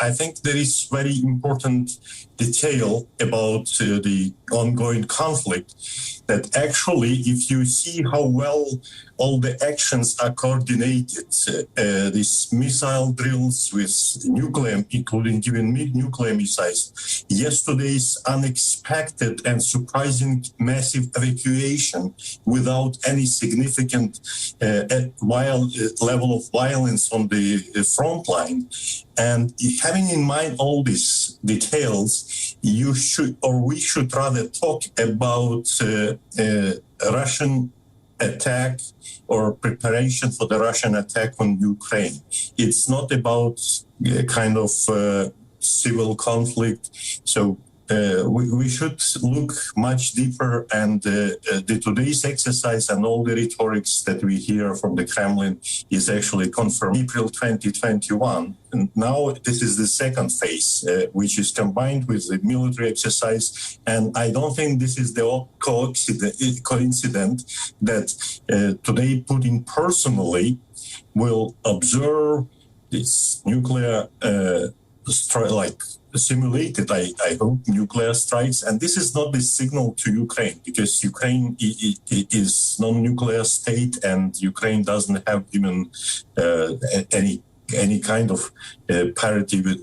I think there is very important detail about the ongoing conflict, that actually, if you see how well all the actions are coordinated, these missile drills with nuclear, including even nuclear missiles, yesterday's unexpected and surprising massive evacuation without any significant level of violence on the front line. And having in mind all these details, you should, or we should rather talk about Russian attack or preparation for the Russian attack on Ukraine. It's not about kind of civil conflict. So we should look much deeper, and today's exercise and all the rhetorics that we hear from the Kremlin is actually confirmed April 2021. And now this is the second phase, which is combined with the military exercise. And I don't think this is the coincidence that today Putin personally will observe this nuclear simulated, I hope, nuclear strikes. And this is not the signal to Ukraine, because Ukraine is non-nuclear state, and Ukraine doesn't have even any kind of parity with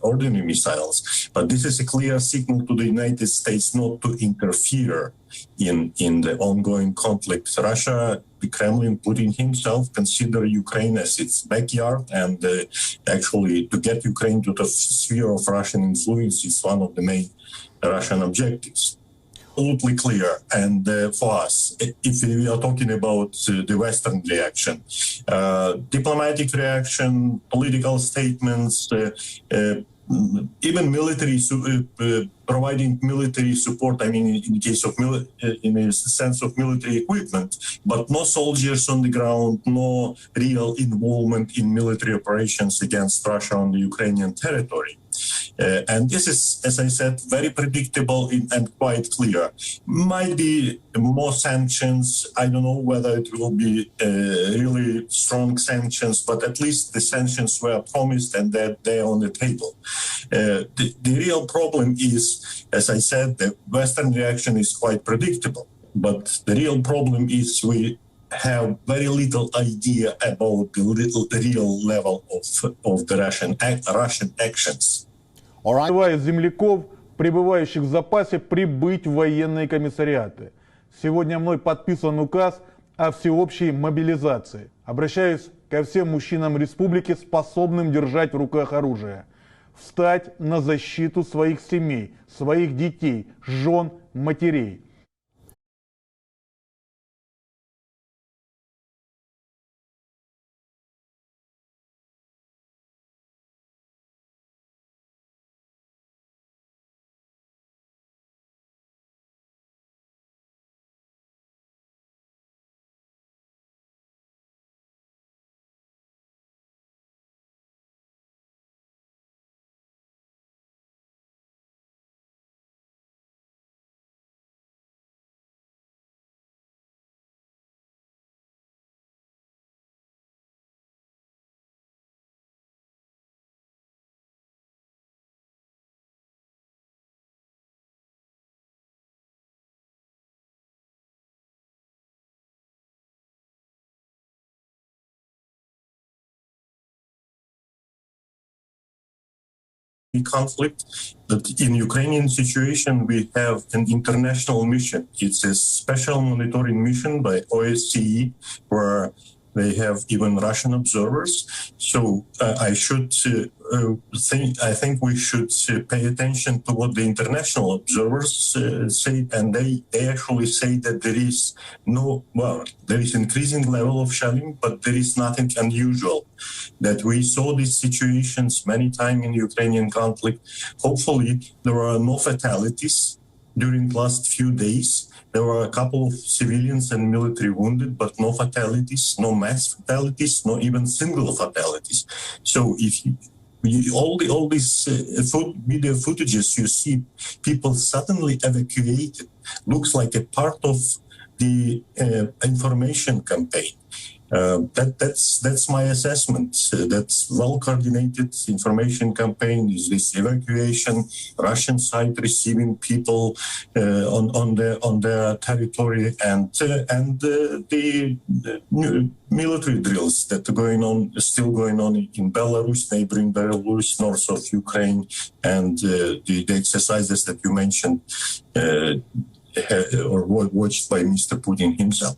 ordinary missiles. But this is a clear signal to the United States not to interfere in the ongoing conflict. Russia, the Kremlin, Putin himself consider Ukraine as its backyard, and actually to get Ukraine to the sphere of Russian influence is one of the main Russian objectives. Absolutely clear. And for us, if we are talking about the Western reaction, diplomatic reaction, political statements, even military providing military support. I mean, in the case of in the sense of military equipment, but no soldiers on the ground, no real involvement in military operations against Russia on the Ukrainian territory. And this is, as I said, very predictable and quite clear. Might be more sanctions. I don't know whether it will be really strong sanctions, but at least the sanctions were promised and they're on the table. The real problem is, as I said, the Western reaction is quite predictable. But the real problem is we have very little idea about the real level of the Russian actions. Призываю земляков, пребывающих в запасе, прибыть в военные комиссариаты. Сегодня мной подписан указ о всеобщей мобилизации. Обращаюсь ко всем мужчинам республики, способным держать в руках оружие. Встать на защиту своих семей, своих детей, жен, матерей. Conflict, that in Ukrainian situation we have an international mission. It's a special monitoring mission by OSCE, where they have even Russian observers. So I think we should pay attention to what the international observers say, and they actually say that there is increasing level of shelling, but there is nothing unusual. That we saw these situations many times in Ukrainian conflict. Hopefully, there were no fatalities during the last few days. There were a couple of civilians and military wounded, but no fatalities, no mass fatalities, no even single fatalities. So if all these video footages you see people suddenly evacuated, looks like a part of the information campaign. That's my assessment. That's well-coordinated information campaign. Is this evacuation, Russian side receiving people on their territory, and the military drills that are still going on in Belarus, neighboring Belarus, north of Ukraine, and the exercises that you mentioned or watched by Mr. Putin himself.